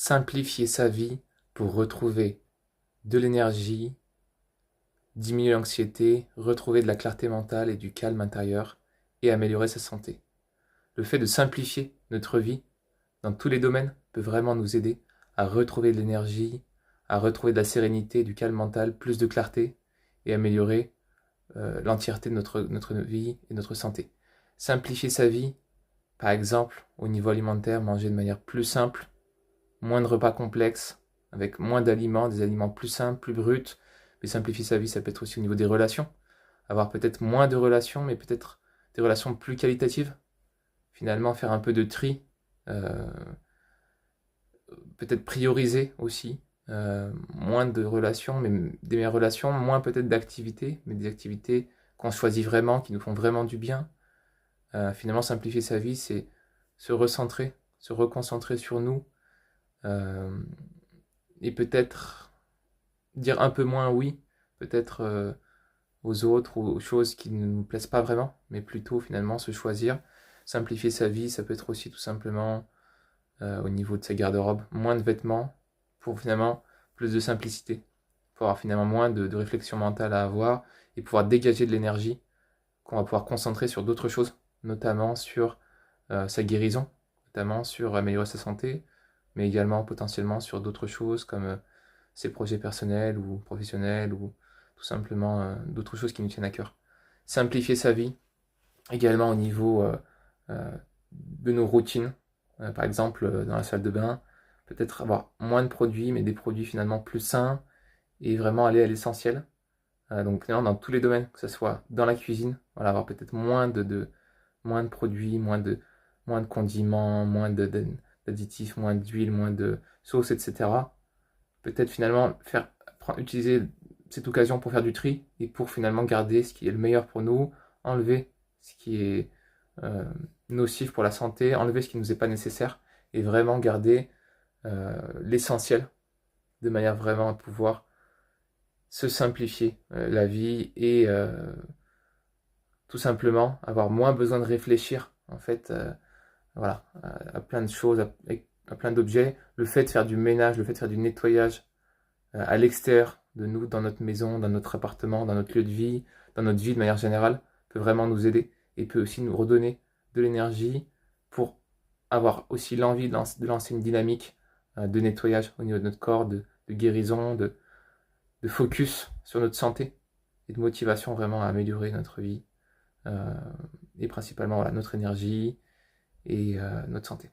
simplifier sa vie pour retrouver de l'énergie, diminuer l'anxiété, retrouver de la clarté mentale et du calme intérieur et améliorer sa santé. Le fait de simplifier notre vie dans tous les domaines peut vraiment nous aider à retrouver de l'énergie, à retrouver de la sérénité, du calme mental, plus de clarté et améliorer l'entièreté de notre vie et notre santé. Simplifier sa vie, par exemple, au niveau alimentaire, manger de manière plus simple, moins de repas complexes, avec moins d'aliments, des aliments plus simples, plus bruts. Mais simplifier sa vie, ça peut être aussi au niveau des relations. Avoir peut-être moins de relations, mais peut-être des relations plus qualitatives. Finalement, faire un peu de tri. Peut-être prioriser aussi. Moins de relations, mais des meilleures relations. Moins peut-être d'activités, mais des activités qu'on choisit vraiment, qui nous font vraiment du bien. Finalement, simplifier sa vie, c'est se recentrer, se reconcentrer sur nous. Et peut-être dire un peu moins oui, peut-être aux autres ou aux choses qui ne nous plaisent pas vraiment, mais plutôt finalement se choisir. Simplifier sa vie, ça peut être aussi tout simplement au niveau de sa garde-robe, moins de vêtements pour finalement plus de simplicité, pour avoir finalement moins de réflexion mentale à avoir et pouvoir dégager de l'énergie qu'on va pouvoir concentrer sur d'autres choses, notamment sur sa guérison, notamment sur améliorer sa santé, mais également potentiellement sur d'autres choses comme ses projets personnels ou professionnels ou tout simplement d'autres choses qui nous tiennent à cœur. Simplifier sa vie, également au niveau de nos routines, par exemple dans la salle de bain, peut-être avoir moins de produits, mais des produits finalement plus sains et vraiment aller à l'essentiel. Donc finalement dans tous les domaines, que ce soit dans la cuisine, voilà, avoir peut-être moins de produits, moins de condiments, d'additifs, moins d'huile, moins de sauce, etc. Peut-être finalement utiliser cette occasion pour faire du tri et pour finalement garder ce qui est le meilleur pour nous, enlever ce qui est euh, nocif pour la santé, enlever ce qui ne nous est pas nécessaire et vraiment garder l'essentiel de manière vraiment à pouvoir se simplifier la vie et tout simplement avoir moins besoin de réfléchir en fait voilà, à plein de choses, à plein d'objets. Le fait de faire du ménage, le fait de faire du nettoyage à l'extérieur de nous, dans notre maison, dans notre appartement, dans notre lieu de vie, dans notre vie de manière générale, peut vraiment nous aider et peut aussi nous redonner de l'énergie pour avoir aussi l'envie de lancer une dynamique de nettoyage au niveau de notre corps, de guérison, de focus sur notre santé et de motivation vraiment à améliorer notre vie et principalement voilà, notre énergie et notre santé.